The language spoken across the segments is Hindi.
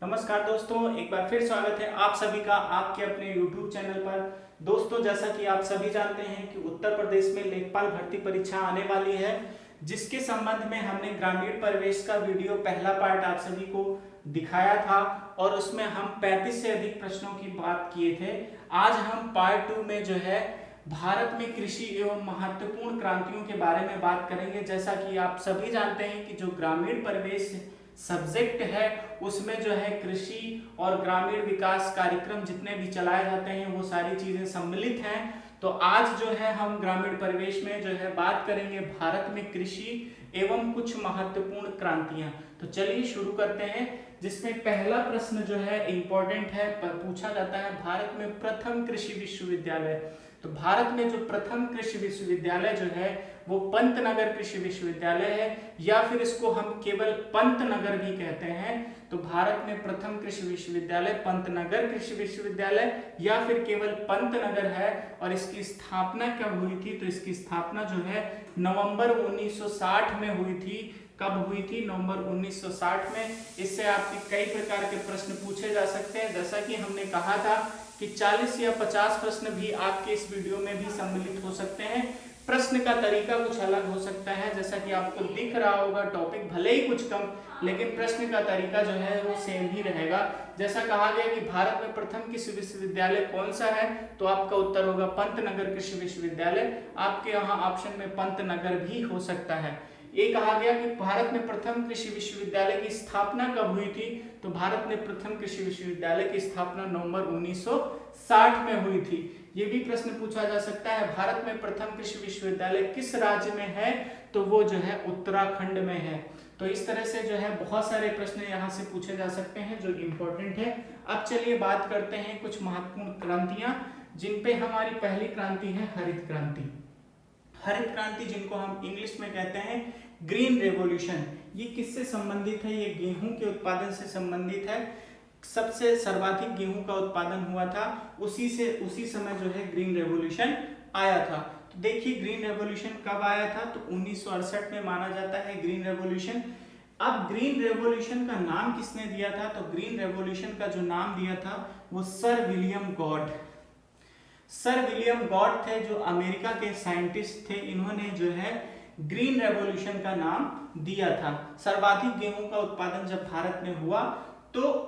नमस्कार दोस्तों, एक बार फिर स्वागत है आप सभी का आपके अपने YouTube चैनल पर। दोस्तों, जैसा कि आप सभी जानते हैं कि उत्तर प्रदेश में लेखपाल भर्ती परीक्षा आने वाली है, जिसके संबंध में हमने ग्रामीण परिवेश का वीडियो पहला पार्ट आप सभी को दिखाया था और उसमें हम 35 से अधिक प्रश्नों की बात किए थे। आज हम पार्ट 2 में जो है भारत में कृषि एवं महत्वपूर्ण क्रांतियों के बारे में बात करेंगे। जैसा कि आप सभी जानते हैं कि जो ग्रामीण परिवेश सब्जेक्ट है उसमें जो है कृषि और ग्रामीण विकास कार्यक्रम जितने भी चलाए जाते हैं वो सारी चीजें सम्मिलित हैं। तो आज जो है हम ग्रामीण परिवेश में जो है बात करेंगे भारत में कृषि एवं कुछ महत्वपूर्ण क्रांतियां। तो चलिए शुरू करते हैं, जिसमें पहला प्रश्न जो है इंपॉर्टेंट है, पूछा जाता है भारत में प्रथम कृषि विश्वविद्यालय। तो भारत में जो प्रथम कृषि विश्वविद्यालय जो है वो पंतनगर कृषि विश्वविद्यालय है, या फिर इसको हम केवल पंतनगर भी कहते हैं। तो भारत में प्रथम कृषि विश्वविद्यालय पंतनगर कृषि विश्वविद्यालय या फिर केवल पंतनगर है। और इसकी स्थापना कब हुई थी? तो इसकी स्थापना जो है नवंबर 1960 में हुई थी। कब हुई थी? नवंबर 1960 में। इससे आपके कई प्रकार के प्रश्न पूछे जा सकते हैं। जैसा कि हमने कहा था कि 40 या 50 प्रश्न भी आपके इस वीडियो में भी सम्मिलित हो सकते हैं। प्रश्न का तरीका कुछ अलग हो सकता है, जैसा कि आपको दिख रहा होगा टॉपिक भले ही कुछ कम, लेकिन प्रश्न का तरीका जो है वो सेम ही रहेगा। जैसा कहा गया कि भारत में प्रथम कृषि विश्वविद्यालय कौन सा है, तो आपका उत्तर होगा पंतनगर कृषि विश्वविद्यालय। आपके यहाँ ऑप्शन में पंतनगर भी हो सकता है। ये कहा गया कि भारत में प्रथम कृषि विश्वविद्यालय की स्थापना कब हुई थी? तो भारत में प्रथम कृषि विश्वविद्यालय की स्थापना नवंबर 1960 में हुई थी। ये भी प्रश्न पूछा जा सकता है, भारत में प्रथम कृषि विश्वविद्यालय किस राज्य में है? तो वो जो है उत्तराखंड में है। तो इस तरह से जो है बहुत सारे प्रश्न यहाँ से पूछे जा सकते हैं जो इम्पोर्टेंट है। अब चलिए बात करते हैं कुछ महत्वपूर्ण क्रांतियां, जिन पे हमारी पहली क्रांति है हरित क्रांति। हरित क्रांति, जिनको हम इंग्लिश में कहते हैं ग्रीन रेवोल्यूशन, ये किससे संबंधित है? ये गेहूं के उत्पादन से संबंधित है। सबसे सर्वाधिक गेहूं का उत्पादन हुआ था, उसी समय जो है ग्रीन रेवोल्यूशन आया था। तो देखिए ग्रीन रेवोल्यूशन कब आया था? तो 1968 में माना जाता है ग्रीन रेवोल्यूशन। अब ग्रीन रेवोल्यूशन का नाम किसने दिया था? तो ग्रीन रेवोल्यूशन का जो नाम दिया था वो सर विलियम गॉड थे, जो अमेरिका के साइंटिस्ट थे। इन्होंने जो है ग्रीन रेवोल्यूशन का नाम दिया था। सर्वाधिक गेहूं का उत्पादन जब भारत में हुआ तो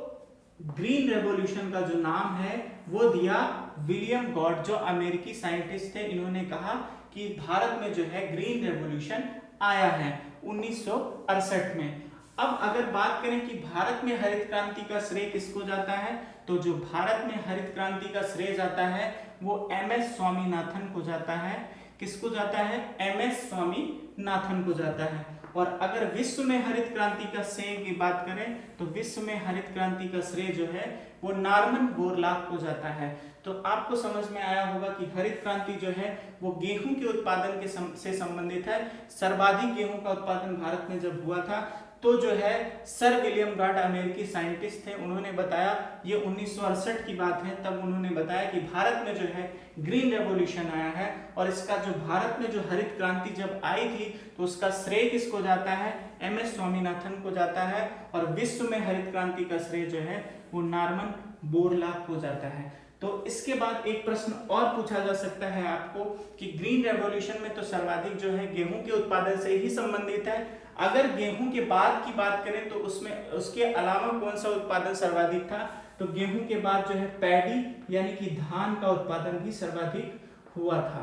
ग्रीन रेवोल्यूशन का जो नाम है वो दिया विलियम गॉड, जो अमेरिकी साइंटिस्ट थे। इन्होंने कहा कि भारत में जो है ग्रीन रेवोल्यूशन आया है 1968 में। अब अगर बात करें कि भारत में हरित क्रांति का श्रेय किसको जाता है, तो जो भारत में हरित क्रांति का श्रेय जाता है वो एमएस स्वामीनाथन को जाता है। किसको जाता है? एमएस स्वामीनाथन को जाता है। और अगर विश्व में हरित क्रांति का श्रेय की बात करें तो विश्व में हरित क्रांति का श्रेय जो है वो नॉर्मन बोरलॉग को जाता है। तो आपको समझ में आया होगा कि हरित क्रांति जो है वो गेहूं के उत्पादन के से संबंधित है। सर्वाधिक गेहूं का उत्पादन भारत में जब हुआ था तो जो है सर विलियम गॉड अमेरिकी साइंटिस्ट थे, उन्होंने बताया, ये 1968 की बात है, तब उन्होंने बताया कि भारत में जो है ग्रीन रेवोल्यूशन आया है। और इसका जो भारत में जो हरित क्रांति जब आई थी तो उसका श्रेय किसको जाता है? एमएस स्वामीनाथन को जाता है। और विश्व में हरित क्रांति का श्रेय जो है वो नॉर्मन बोरलॉग को जाता है। तो इसके बाद एक प्रश्न और पूछा जा सकता है आपको कि ग्रीन रेवोल्यूशन में तो सर्वाधिक जो है गेहूं के उत्पादन से ही संबंधित है। अगर गेहूं के बाद की बात करें तो उसमें उसके अलावा कौन सा उत्पादन सर्वाधिक था? तो गेहूं के बाद जो है पैडी यानी कि धान का उत्पादन भी सर्वाधिक हुआ था।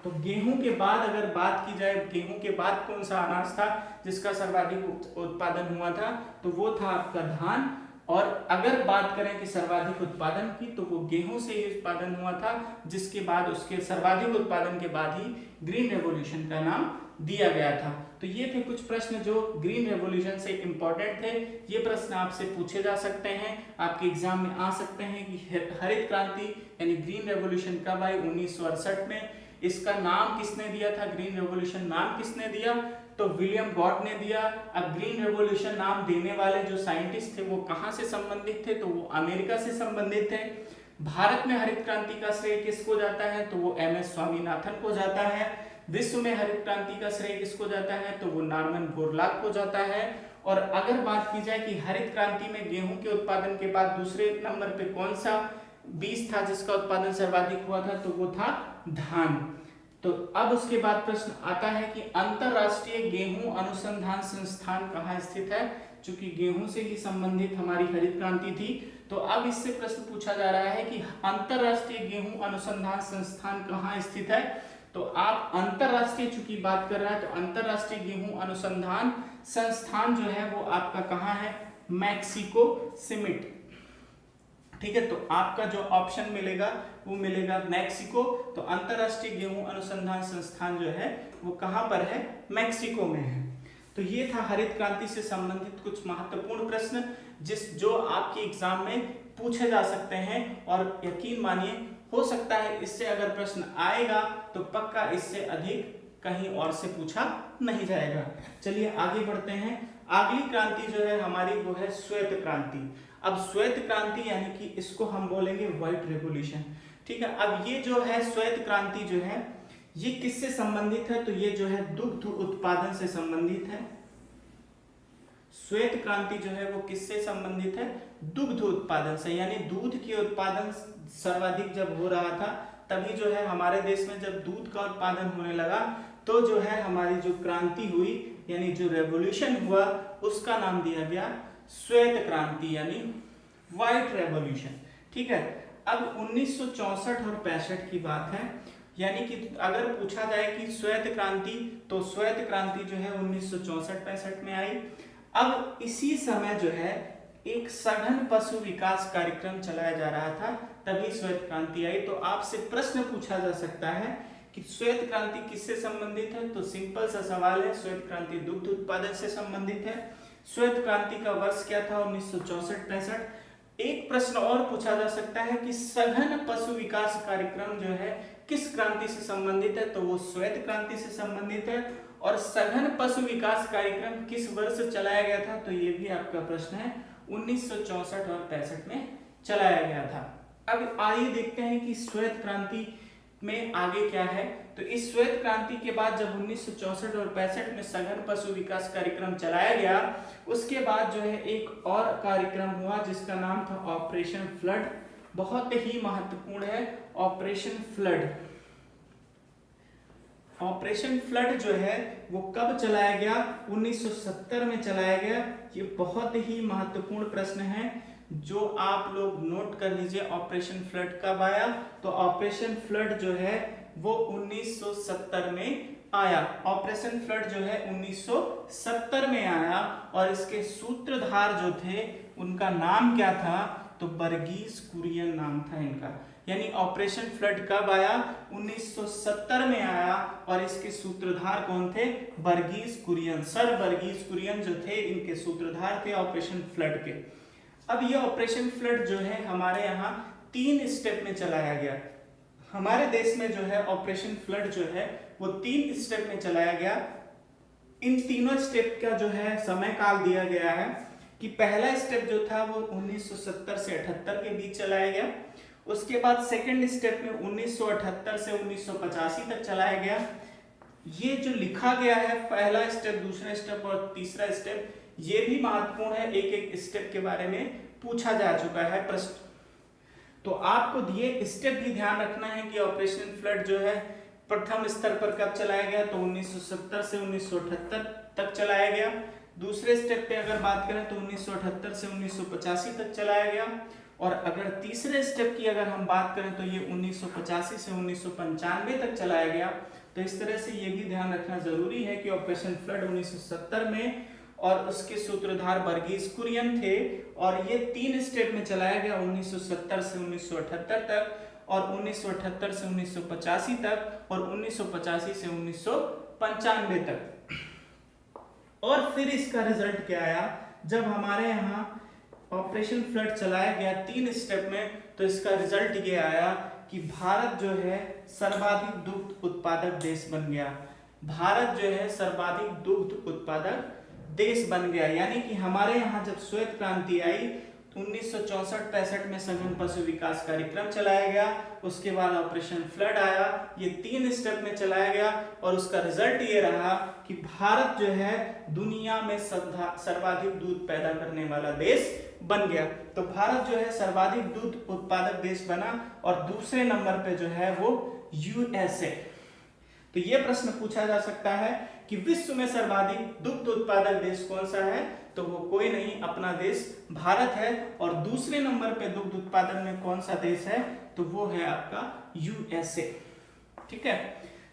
तो गेहूं के बाद अगर बात की जाए, गेहूं के बाद कौन सा अनाज था जिसका सर्वाधिक उत्पादन हुआ था? तो वो था आपका धान। और अगर बात करें कि सर्वाधिक उत्पादन की, तो वो गेहूं से ही उत्पादन हुआ था, जिसके बाद उसके सर्वाधिक उत्पादन के बाद ही ग्रीन रेवोल्यूशन का नाम दिया गया था। तो ये थे कुछ प्रश्न जो ग्रीन रेवोल्यूशन से इंपॉर्टेंट थे। ये प्रश्न आपसे पूछे जा सकते हैं, आपके एग्जाम में आ सकते हैं कि हरित क्रांति यानी ग्रीन रेवोल्यूशन कब आई? 1968 में। इसका नाम किसने दिया था? ग्रीन रेवोल्यूशन नाम किसने दिया? तो विलियम गॉड ने दिया। अब ग्रीन रेवोल्यूशन नाम देने वाले जो साइंटिस्ट थे वो कहाँ से संबंधित थे? तो वो अमेरिका से संबंधित थे। भारत में हरित क्रांति का श्रेय किसको जाता है? तो वो एमएस स्वामीनाथन को जाता है। विश्व में हरित क्रांति का श्रेय किसको जाता है? तो वो नॉर्मन बोरलॉग को जाता है। और अगर बात की जाए कि हरित क्रांति में गेहूं के उत्पादन के बाद दूसरे नंबर पे कौन सा बीज था जिसका उत्पादन सर्वाधिक हुआ था, तो वो था धान। तो अब उसके बाद प्रश्न आता है कि अंतरराष्ट्रीय गेहूं अनुसंधान संस्थान कहाँ स्थित है। चूंकि गेहूं से ही संबंधित हमारी हरित क्रांति थी, तो अब इससे प्रश्न पूछा जा रहा है कि अंतरराष्ट्रीय गेहूं अनुसंधान संस्थान कहाँ स्थित है। तो आप अंतरराष्ट्रीय चूंकि बात कर रहा है, तो अंतरराष्ट्रीय गेहूं अनुसंधान संस्थान जो है वो आपका कहाँ है, मैक्सिको सिटी। ठीक है, तो आपका जो ऑप्शन मिलेगा वो मिलेगा मैक्सिको। तो अंतरराष्ट्रीय गेहूं अनुसंधान संस्थान जो है वो कहां पर है, मैक्सिको में है। तो ये था हरित क्रांति से संबंधित कुछ महत्वपूर्ण प्रश्न जो आपके एग्जाम में पूछे जा सकते हैं, और यकीन मानिए हो सकता है इससे अगर प्रश्न आएगा तो पक्का इससे अधिक कहीं और से पूछा नहीं जाएगा। चलिए आगे बढ़ते हैं। अगली क्रांति जो है हमारी वो है श्वेत क्रांति। अब श्वेत क्रांति यानी कि इसको हम बोलेंगे व्हाइट रेवोल्यूशन। ठीक है, अब ये जो है श्वेत क्रांति जो है ये किससे संबंधित है, तो ये जो है दुग्ध उत्पादन से संबंधित है। श्वेत क्रांति जो है वो किससे संबंधित है, दुग्ध उत्पादन से, यानी दूध के उत्पादन सर्वाधिक जब हो रहा था तभी जो है हमारे देश में जब दूध का उत्पादन होने लगा तो जो है हमारी जो क्रांति हुई यानी जो रेवोल्यूशन हुआ उसका नाम दिया गया श्वेत क्रांति यानी व्हाइट रेवोल्यूशन। ठीक है, अब 1964 और 65 की बात है, यानी कि अगर पूछा जाए कि श्वेत क्रांति, तो श्वेत क्रांति जो है 1964-65 में आई। अब इसी समय जो है एक सघन पशु विकास कार्यक्रम चलाया जा रहा था, तभी श्वेत क्रांति आई। तो आपसे प्रश्न पूछा जा सकता है कि श्वेत क्रांति किससे संबंधित है, तो सिंपल सा सवाल है, श्वेत क्रांति दुग्ध उत्पादन से संबंधित है। श्वेत क्रांति का वर्ष क्या था, 1964-65। एक प्रश्न और पूछा जा सकता है कि सघन पशु विकास कार्यक्रम जो है किस क्रांति से संबंधित है, तो वो श्वेत क्रांति से संबंधित है। और सघन पशु विकास कार्यक्रम किस वर्ष चलाया गया था, तो ये भी आपका प्रश्न है, 1964 और 65 में चलाया गया था। अब आइए देखते हैं कि श्वेत क्रांति में आगे क्या है। तो इस श्वेत क्रांति के बाद जब 1964 और 65 में सघन पशु विकास कार्यक्रम चलाया गया, उसके बाद जो है एक और कार्यक्रम हुआ जिसका नाम था ऑपरेशन फ्लड। बहुत ही महत्वपूर्ण है ऑपरेशन फ्लड। ऑपरेशन फ्लड जो है वो कब चलाया गया, 1970 में चलाया गया। ये बहुत ही महत्वपूर्ण प्रश्न है जो आप लोग नोट कर लीजिए। ऑपरेशन फ्लड कब आया, तो ऑपरेशन फ्लड जो है वो 1970 में आया। ऑपरेशन फ्लड जो है 1970 में आया और इसके सूत्रधार जो थे उनका नाम क्या था, तो वर्गीस कुरियन नाम था इनका। यानी ऑपरेशन फ्लड कब आया, 1970 में आया और इसके सूत्रधार कौन थे, वर्गीस कुरियन। सर वर्गीस कुरियन जो थे इनके सूत्रधार थे ऑपरेशन फ्लड के। अब ये ऑपरेशन फ्लड जो है हमारे यहाँ 3 स्टेप में चलाया गया। हमारे देश में जो है ऑपरेशन फ्लड जो है वो 3 स्टेप में चलाया गया। इन तीनों स्टेप का जो है समय काल दिया गया है कि पहला स्टेप जो था वो 1970 से 78 के बीच चलाया गया। उसके बाद सेकंड स्टेप में 1978 से 1985 तक चलाया गया। ये जो लिखा गया है पहला स्टेप, दूसरा स्टेप और तीसरा स्टेप, ये भी महत्वपूर्ण है, एक एक स्टेप के बारे में पूछा जा चुका है प्रश्न। तो आपको दिए स्टेप भी ध्यान रखना है कि ऑपरेशन फ्लड जो है प्रथम स्तर पर कब चलाया गया, तो 1970 से 1978 तक चलाया गया। दूसरे स्टेप पे अगर बात करें तो 1978 से 1985 तक चलाया गया। और अगर तीसरे स्टेप की अगर हम बात करें तो ये 1985 से 1995 तक चलाया गया। तो इस तरह से ये भी ध्यान रखना जरूरी है कि ऑपरेशन फ्लड 1970 में और उसके सूत्रधार वर्गीस कुरियन थे और ये 3 स्टेप में चलाया गया, 1970 से 1978 तक और 1978 से 1985 तक और 1985 से 1995 तक। और फिर इसका रिजल्ट क्या आया, जब हमारे यहाँ ऑपरेशन फ्लड चलाया गया 3 स्टेप में, तो इसका रिजल्ट ये आया कि भारत जो है सर्वाधिक दुग्ध उत्पादक देश बन गया। भारत जो है सर्वाधिक दुग्ध उत्पादक देश बन गया। यानी कि हमारे यहाँ जब श्वेत क्रांति आई 1964-65 में सघन पशु विकास कार्यक्रम चलाया गया। उसके बाद ऑपरेशन फ्लड आया। ये 3 स्टेप में चलाया गया और उसका रिजल्ट ये रहा कि भारत जो है दुनिया में सर्वाधिक दूध पैदा करने वाला देश बन गया। तो भारत जो है सर्वाधिक दूध उत्पादक देश बना और दूसरे नंबर पे जो है वो यूएसए। तो ये प्रश्न पूछा जा सकता है कि विश्व में सर्वाधिक दुग्ध उत्पादक देश कौन सा है, तो वो कोई नहीं, अपना देश भारत है। और दूसरे नंबर पे दुग्ध उत्पादन में कौन सा देश है, तो वो है आपका यूएसए। ठीक है,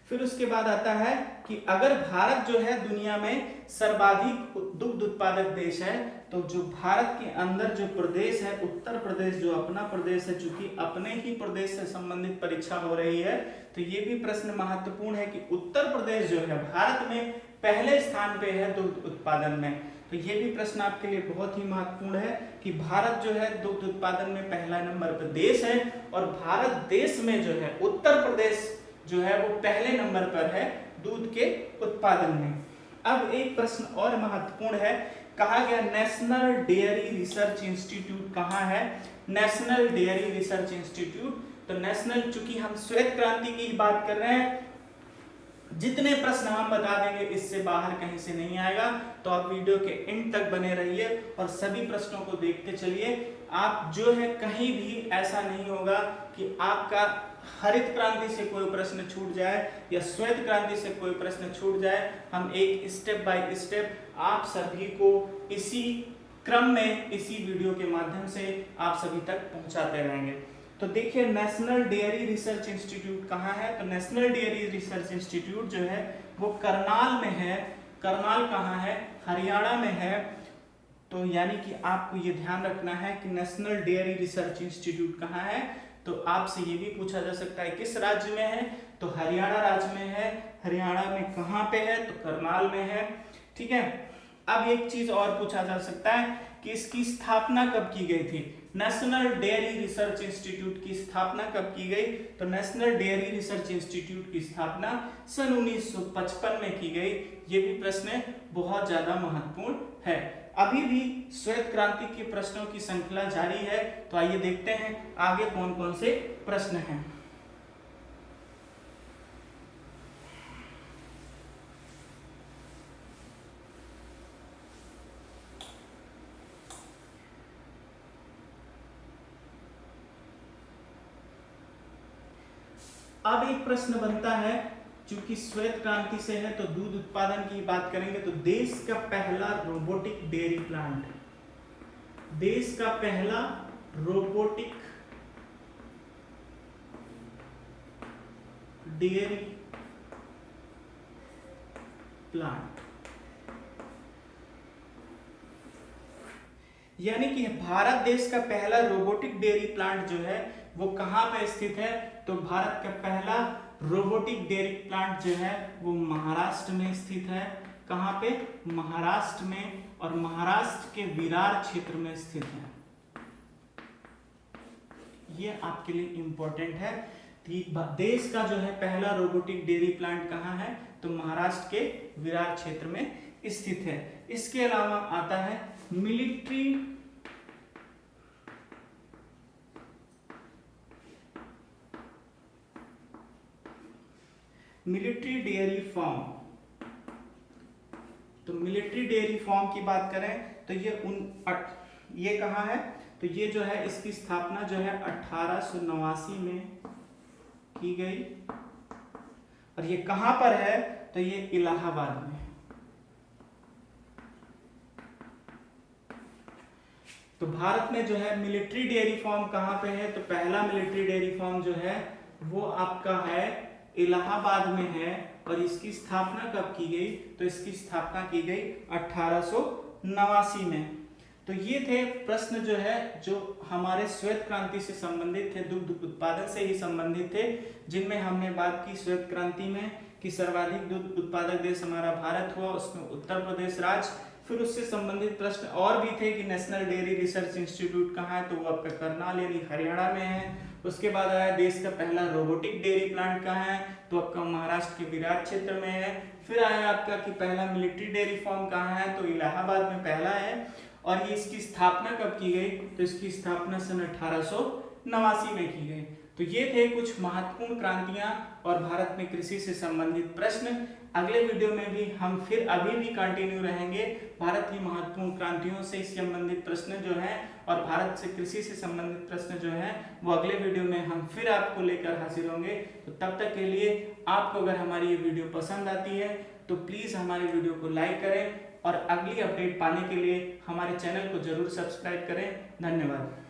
फिर उसके बाद आता है कि अगर भारत जो है दुनिया में सर्वाधिक दुग्ध उत्पादक देश है, तो जो भारत के अंदर जो प्रदेश है, उत्तर प्रदेश जो अपना प्रदेश है, चूंकि अपने ही प्रदेश से संबंधित परीक्षा हो रही है, तो ये भी प्रश्न महत्वपूर्ण है कि उत्तर प्रदेश जो है भारत में पहले स्थान पे है दुग्ध उत्पादन में। तो ये भी प्रश्न आपके लिए बहुत ही महत्वपूर्ण है कि भारत जो है दुग्ध उत्पादन में पहला नंबर पर देश है और भारत देश में जो है उत्तर प्रदेश जो है वो पहले नंबर पर है दूध के उत्पादन में। अब एक प्रश्न और महत्वपूर्ण है, कहा गया नेशनल डेयरी रिसर्च इंस्टीट्यूट कहाँ है, नेशनल डेयरी रिसर्च इंस्टीट्यूट। तो नेशनल, चूंकि हम श्वेत क्रांति की बात कर रहे हैं, जितने प्रश्न हम बता देंगे इससे बाहर कहीं से नहीं आएगा। तो आप वीडियो के एंड तक बने रहिए और सभी प्रश्नों को देखते चलिए। आप जो है कहीं भी ऐसा नहीं होगा कि आपका हरित क्रांति से कोई प्रश्न छूट जाए या श्वेत क्रांति से कोई प्रश्न छूट जाए। हम एक स्टेप बाय स्टेप आप सभी को इसी क्रम में, इसी वीडियो के माध्यम से आप सभी तक पहुंचाते रहेंगे। तो देखिए नेशनल डेयरी रिसर्च इंस्टीट्यूट कहाँ है, तो नेशनल डेयरी रिसर्च इंस्टीट्यूट जो है वो करनाल में है। करनाल कहाँ है, हरियाणा में है। तो यानी कि आपको ये ध्यान रखना है कि नेशनल डेयरी रिसर्च इंस्टीट्यूट कहाँ है। तो आपसे ये भी पूछा जा सकता है किस राज्य में है, तो हरियाणा राज्य में है। हरियाणा में कहाँ पे है, तो करनाल में है। ठीक है, अब एक चीज और पूछा जा सकता है कि इसकी स्थापना कब की गई थी, नेशनल डेयरी रिसर्च इंस्टीट्यूट की स्थापना कब की गई, तो नेशनल डेयरी रिसर्च इंस्टीट्यूट की स्थापना सन 1955 में की गई। ये भी प्रश्न बहुत ज्यादा महत्वपूर्ण है। अभी भी श्वेत क्रांति के प्रश्नों की श्रृंखला जारी है। तो आइए देखते हैं आगे कौन कौन से प्रश्न हैं। अब एक प्रश्न बनता है, चूंकि श्वेत क्रांति से है तो दूध उत्पादन की बात करेंगे। तो देश का पहला रोबोटिक डेयरी प्लांट, देश का पहला रोबोटिक डेयरी प्लांट, यानी कि भारत देश का पहला रोबोटिक डेयरी प्लांट जो है वो कहां पे स्थित है, तो भारत का पहला रोबोटिक डेयरी प्लांट जो है वो महाराष्ट्र में स्थित है। कहां पे, महाराष्ट्र में, और महाराष्ट्र के विरार क्षेत्र में स्थित है। ये आपके लिए इंपॉर्टेंट है कि देश का जो है पहला रोबोटिक डेयरी प्लांट कहां है, तो महाराष्ट्र के विरार क्षेत्र में स्थित है। इसके अलावा आता है मिलिट्री डेयरी फार्म। तो मिलिट्री डेयरी फार्म की बात करें तो ये कहाँ है, तो ये जो है इसकी स्थापना जो है 1889 में की गई और ये कहां पर है, तो ये इलाहाबाद में। तो भारत में जो है मिलिट्री डेयरी फार्म कहां पे है, तो पहला मिलिट्री डेयरी फार्म जो है वो आपका है इलाहाबाद में है। और इसकी स्थापना कब की गई, तो इसकी स्थापना की गई 1889 में। तो ये थे प्रश्न जो है जो हमारे श्वेत क्रांति से संबंधित थे, दुग्ध उत्पादन से ही संबंधित थे, जिनमें हमने बात की श्वेत क्रांति में कि सर्वाधिक दूध उत्पादक देश हमारा भारत हुआ, उसमें उत्तर प्रदेश राज्य। फिर उससे संबंधित प्रश्न और भी थे कि नेशनल डेयरी रिसर्च इंस्टीट्यूट कहाँ है, तो वो आपका करनाल यानी हरियाणा में है। उसके बाद आया देश का पहला रोबोटिक डेयरी प्लांट कहाँ है, तो आपका महाराष्ट्र के विरार क्षेत्र में है। फिर आया आपका कि पहला मिलिट्री डेयरी फार्म कहाँ है, तो इलाहाबाद में पहला है। और ये इसकी स्थापना कब की गई, तो इसकी स्थापना सन 1889 में की गई। तो ये थे कुछ महत्वपूर्ण क्रांतियां और भारत में कृषि से संबंधित प्रश्न। अगले वीडियो में भी हम फिर अभी भी कंटिन्यू रहेंगे भारत की महत्वपूर्ण क्रांतियों से संबंधित प्रश्न जो है और भारत से कृषि से संबंधित प्रश्न जो है वो अगले वीडियो में हम फिर आपको लेकर हाजिर होंगे। तो तब तक के लिए आपको अगर हमारी ये वीडियो पसंद आती है तो प्लीज हमारी वीडियो को लाइक करें और अगली अपडेट पाने के लिए हमारे चैनल को जरूर सब्सक्राइब करें। धन्यवाद।